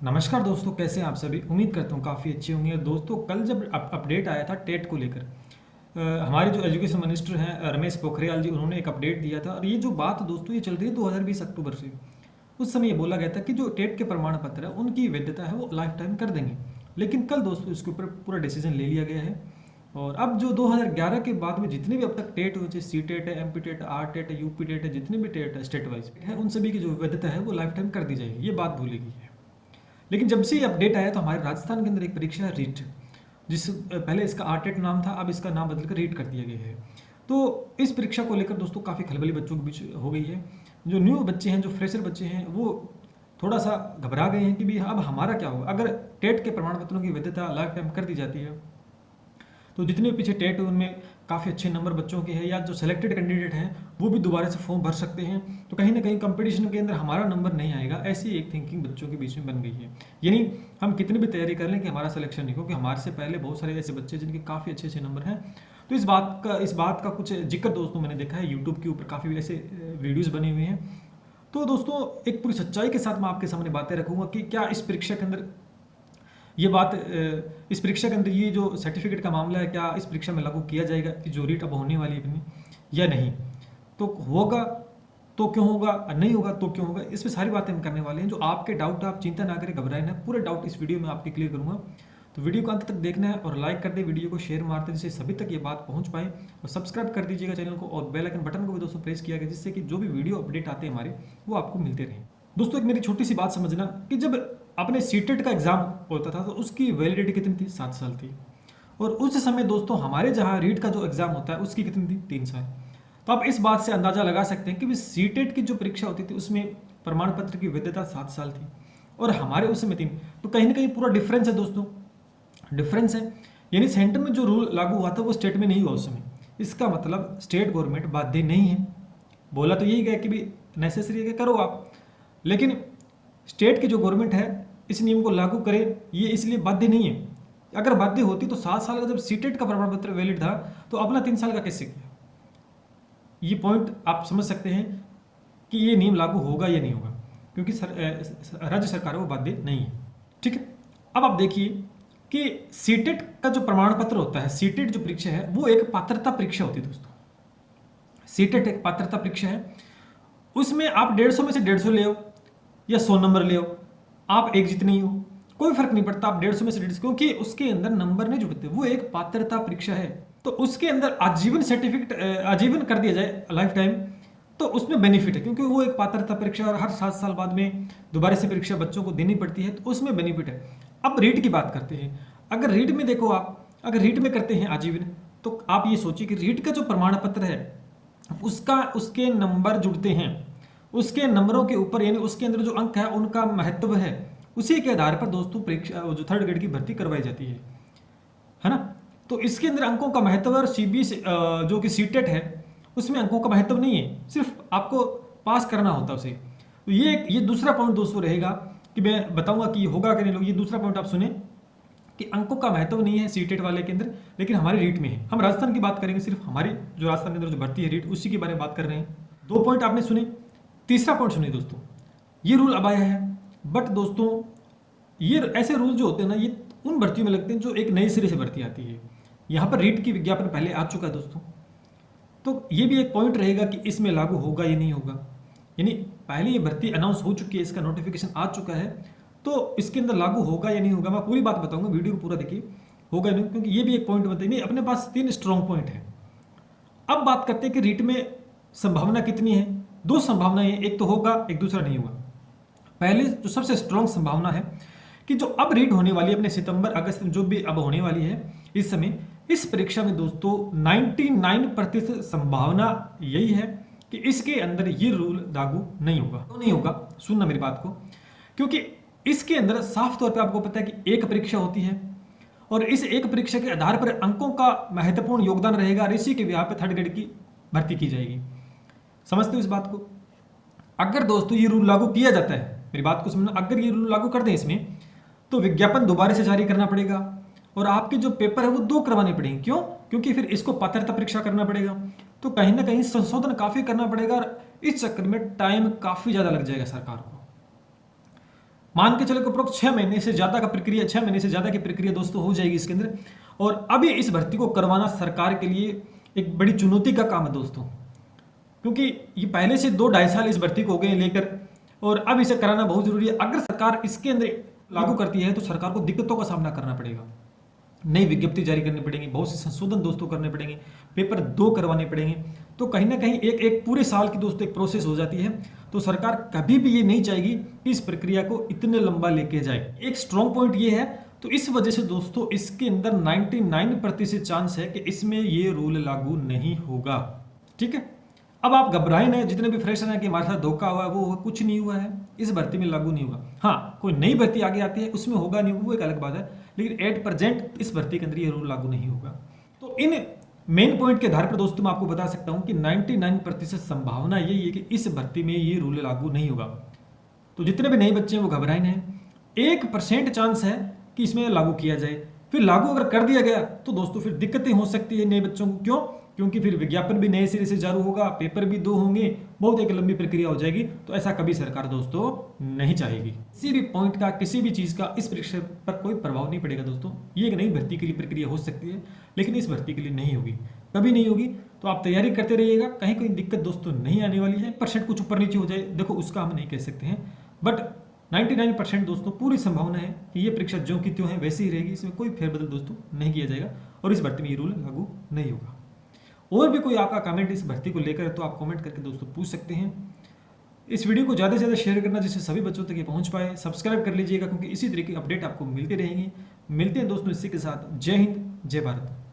नमस्कार दोस्तों, कैसे हैं आप सभी। उम्मीद करता हूँ काफ़ी अच्छे होंगे। दोस्तों, कल जब अपडेट आया था टेट को लेकर, हमारे जो एजुकेशन मिनिस्टर हैं रमेश पोखरियाल जी, उन्होंने एक अपडेट दिया था। और ये जो बात दोस्तों ये चल रही है 2020 अक्टूबर से। उस समय ये बोला गया था कि जो टेट के प्रमाण पत्र है उनकी वैधता है वो लाइफ टाइम कर देंगे। लेकिन कल दोस्तों इसके ऊपर पूरा डिसीजन ले लिया गया है। और अब जो 2011 के बाद में जितने भी अब तक टेट हुए, सी टेट है, एमपी टेट, आर टेट है, यूपी टेट है, जितने भी टेट है स्टेट वाइज है, उन सभी की जो वैधता है वो लाइफ टाइम कर दी जाएगी। ये बात भूलेगी है। लेकिन जब से ये अपडेट आया तो हमारे राजस्थान के अंदर एक परीक्षा है रीट, जिस पहले इसका आरटेट नाम था, अब इसका नाम बदलकर रीट कर दिया गया है। तो इस परीक्षा को लेकर दोस्तों काफ़ी खलबली बच्चों के बीच हो गई है। जो न्यू बच्चे हैं, जो फ्रेशर बच्चे हैं, वो थोड़ा सा घबरा गए हैं कि भी अब हमारा क्या होगा अगर टेट के प्रमाण पत्रों की वैधता लाइफ टाइम कर दी जाती है। तो जितने पीछे टेट है उनमें काफ़ी अच्छे नंबर बच्चों के हैं, या जो सेलेक्टेड कैंडिडेट हैं वो भी दोबारा से फॉर्म भर सकते हैं। तो कहीं ना कहीं कंपटीशन के अंदर हमारा नंबर नहीं आएगा, ऐसी एक थिंकिंग बच्चों के बीच में बन गई है। यानी हम कितनी भी तैयारी कर लें कि हमारा सिलेक्शन नहीं, क्योंकि हमारे से पहले बहुत सारे ऐसे बच्चे जिनके काफ़ी अच्छे अच्छे नंबर हैं। तो इस बात का कुछ जिक्र दोस्तों मैंने देखा है यूट्यूब के ऊपर, काफ़ी ऐसे वीडियोज़ बने हुए हैं। तो दोस्तों एक पूरी सच्चाई के साथ मैं आपके सामने बातें रखूँगा कि क्या इस परीक्षा के अंदर ये बात, इस परीक्षा के अंदर ये जो सर्टिफिकेट का मामला है, क्या इस परीक्षा में लागू किया जाएगा कि जो रीट अब होने वाली है अपनी, या नहीं। तो होगा तो क्यों होगा, और नहीं होगा तो क्यों होगा, इस पर सारी बातें हम करने वाले हैं। जो आपके डाउट, आप चिंता ना करें, घबराएं ना, पूरे डाउट इस वीडियो में आपके क्लियर करूंगा। तो वीडियो को अंत तक देखना है और लाइक कर दे, वीडियो को शेयर मारते जिससे सभी तक ये बात पहुंच पाए। और सब्सक्राइब कर दीजिएगा चैनल को, और बेल आइकन बटन को भी दोस्तों प्रेस किया गया, जिससे कि जो भी वीडियो अपडेट आते हैं हमारे वो आपको मिलते रहें। दोस्तों एक मेरी छोटी सी बात समझना कि जब अपने सीटेट का एग्जाम होता था तो उसकी वैलिडिटी कितनी थी, 7 साल थी। और उस समय दोस्तों हमारे जहाँ रीट का जो एग्जाम होता है उसकी कितनी थी, 3 साल। तो आप इस बात से अंदाजा लगा सकते हैं कि सीटेट की जो परीक्षा होती थी उसमें प्रमाण पत्र की वैधता 7 साल थी, और हमारे उस समय 3। तो कहीं ना कहीं पूरा डिफरेंस है दोस्तों, डिफरेंस है। यानी सेंटर में जो रूल लागू हुआ था वो स्टेट में नहीं हुआ उस समय। इसका मतलब स्टेट गवर्नमेंट बाध्य नहीं है। बोला तो यही गया कि भी नेसेसरी है कि करो आप, लेकिन स्टेट की जो गवर्नमेंट है इस नियम को लागू करे ये इसलिए बाध्य नहीं है। अगर बाध्य होती तो 7 साल का जब सीटेट का प्रमाण पत्र वैलिड था तो अपना 3 साल का कैसे किया। ये पॉइंट आप समझ सकते हैं कि ये नियम लागू होगा या नहीं होगा, क्योंकि राज्य सरकार वो बाध्य नहीं है। ठीक है, अब आप देखिए कि सीटेट का जो प्रमाण पत्र होता है, सीटेट जो परीक्षा है वो एक पात्रता परीक्षा होती है दोस्तों। सीटेट एक पात्रता परीक्षा है। उसमें आप 150 में से 150 ले आओ या 100 नंबर ले आओ, आप एक जितने ही हो, कोई फर्क नहीं पड़ता। आप 150 में से 150, क्योंकि उसके अंदर नंबर नहीं जुड़ते, वो एक पात्रता परीक्षा है। तो उसके अंदर आजीवन सर्टिफिकेट आजीवन कर दिया जाए लाइफ टाइम, तो उसमें बेनिफिट है, क्योंकि वो एक पात्रता परीक्षा और हर 7 साल बाद में दोबारा से परीक्षा बच्चों को देनी पड़ती है, तो उसमें बेनिफिट है। अब रीट की बात करते हैं। अगर रीट में देखो, आप अगर रीट में करते हैं आजीवन, तो आप ये सोचिए कि रीट का जो प्रमाण पत्र है उसके नंबर जुड़ते हैं, उसके नंबरों के ऊपर, यानी उसके अंदर जो अंक है उनका महत्व है, उसी के आधार पर दोस्तों परीक्षा जो 3rd ग्रेड की भर्ती करवाई जाती है ना। तो इसके अंदर अंकों का महत्व, और सीबीएसई जो कि सीटेट है उसमें अंकों का महत्व नहीं है, सिर्फ आपको पास करना होता है उसे। तो ये दूसरा पॉइंट दोस्तों रहेगा कि मैं बताऊंगा कि होगा कि नहीं होगा। ये दूसरा पॉइंट आप सुने कि अंकों का महत्व नहीं है सीटेट वाले के अंदर, लेकिन हमारे रीट में है। हम राजस्थान की बात करेंगे, सिर्फ हमारी जो राजस्थान के अंदर जो भर्ती है रीट, उसी के बारे में बात कर रहे हैं। 2 पॉइंट आपने सुने। तीसरा पॉइंट सुनिए दोस्तों, ये रूल अब आया है, बट दोस्तों ये ऐसे रूल जो होते हैं ना, ये उन भर्तियों में लगते हैं जो एक नए सिरे से भर्ती आती है। यहाँ पर रीट की विज्ञापन पहले आ चुका है दोस्तों, तो ये भी एक पॉइंट रहेगा कि इसमें लागू होगा या नहीं होगा। यानी पहले ये भर्ती अनाउंस हो चुकी है, इसका नोटिफिकेशन आ चुका है, तो इसके अंदर लागू होगा या नहीं होगा, मैं पूरी बात बताऊंगा, वीडियो को पूरा देखिए, होगा नहीं, क्योंकि ये भी एक पॉइंट बनता है। नहीं, अपने पास 3 स्ट्रॉन्ग पॉइंट है। अब बात करते हैं कि रीट में संभावना कितनी है। 2 संभावनाएं हैं, एक तो होगा, एक दूसरा नहीं होगा। पहले जो सबसे स्ट्रॉन्ग संभावना है कि जो अब रीट होने वाली है अपने सितंबर अगस्त में, जो भी अब होने वाली है इस समय, इस परीक्षा में दोस्तों 99% संभावना यही है कि इसके अंदर ये रूल लागू नहीं होगा। तो नहीं होगा, सुनना मेरी बात को, क्योंकि इसके अंदर साफ तौर पे आपको पता है कि एक परीक्षा होती है, और इस एक परीक्षा के आधार पर अंकों का महत्वपूर्ण योगदान रहेगा, और इसी के यहाँ पे 3rd ग्रेड की भर्ती की जाएगी। समझते हो इस बात को। अगर दोस्तों ये रूल लागू किया जाता है, मेरी बात को समझना, अगर ये रूल लागू कर दें इसमें, तो विज्ञापन दोबारा से जारी करना पड़ेगा, और आपके जो पेपर है वो 2 करवाने पड़ेंगे। क्यों? क्योंकि फिर इसको पात्रता परीक्षा करना पड़ेगा, तो कहीं ना कहीं संशोधन काफी करना पड़ेगा, और इस चक्कर में टाइम काफी ज्यादा लग जाएगा सरकार को। मान के चले कि उपरोक्त 6 महीने से ज़्यादा का प्रक्रिया 6 महीने से ज़्यादा की प्रक्रिया दोस्तों हो जाएगी इसके अंदर। और अभी इस भर्ती को करवाना सरकार के लिए एक बड़ी चुनौती का काम है दोस्तों, क्योंकि ये पहले से 2-2.5 साल इस भर्ती को हो गए लेकर, और अब इसे कराना बहुत जरूरी है। अगर सरकार इसके अंदर लागू करती है तो सरकार को दिक्कतों का सामना करना पड़ेगा, नई विज्ञप्ति जारी करनी पड़ेगी, बहुत से संशोधन दोस्तों करने पड़ेंगे, पेपर 2 करवाने पड़ेंगे। तो कहीं ना कहीं एक पूरे साल की दोस्तों एक प्रोसेस हो जाती है। तो सरकार कभी भी ये नहीं चाहेगी कि इस प्रक्रिया को इतने लंबा लेके जाए। एक स्ट्रॉन्ग पॉइंट ये है, तो इस वजह से दोस्तों इसके अंदर 99% चांस है कि इसमें ये रूल लागू नहीं होगा। ठीक है, अब आप घबराए ना, जितने भी फ्रेशर हैं कि हमारे साथ धोखा हुआ है, वो हुआ, कुछ नहीं हुआ है, इस भर्ती में लागू नहीं होगा। हाँ, कोई नई भर्ती आगे आती है उसमें होगा नहीं होगा वो एक अलग बात है, लेकिन एट प्रेजेंट इस भर्ती के अंदर ये रूल लागू नहीं होगा। तो इन मेन पॉइंट के आधार पर दोस्तों मैं आपको बता सकता हूं कि 99% संभावना यही है कि इस भर्ती में ये रूल लागू नहीं होगा। तो जितने भी नए बच्चे हैं वो घबराए नहीं, 1% चांस है कि इसमें लागू किया जाए। फिर लागू अगर कर दिया गया तो दोस्तों फिर दिक्कतें हो सकती है नए बच्चों को। क्यों? क्योंकि फिर विज्ञापन भी नए सिरे से जारी होगा, पेपर भी 2 होंगे, बहुत एक लंबी प्रक्रिया हो जाएगी। तो ऐसा कभी सरकार दोस्तों नहीं चाहेगी। किसी भी पॉइंट का, किसी भी चीज़ का इस परीक्षा पर कोई प्रभाव नहीं पड़ेगा दोस्तों। ये एक नई भर्ती के लिए प्रक्रिया हो सकती है, लेकिन इस भर्ती के लिए नहीं होगी, कभी नहीं होगी। तो आप तैयारी करते रहिएगा, कहीं कोई दिक्कत दोस्तों नहीं आने वाली है। % कुछ ऊपर नीचे हो जाए, देखो उसका हम नहीं कह सकते हैं, बट 99% दोस्तों पूरी संभावना है कि ये परीक्षा जो की त्यों है वैसी ही रहेगी, इसमें कोई फेरबदल दोस्तों नहीं किया जाएगा और इस भर्ती में ये रूल लागू नहीं होगा। और भी कोई आपका कमेंट इस भर्ती को लेकर तो आप कमेंट करके दोस्तों पूछ सकते हैं। इस वीडियो को ज़्यादा से ज़्यादा शेयर करना जिससे सभी बच्चों तक ये पहुंच पाए। सब्सक्राइब कर लीजिएगा क्योंकि इसी तरह की अपडेट आपको मिलती रहेंगी। मिलते हैं दोस्तों इसी के साथ। जय हिंद, जय भारत।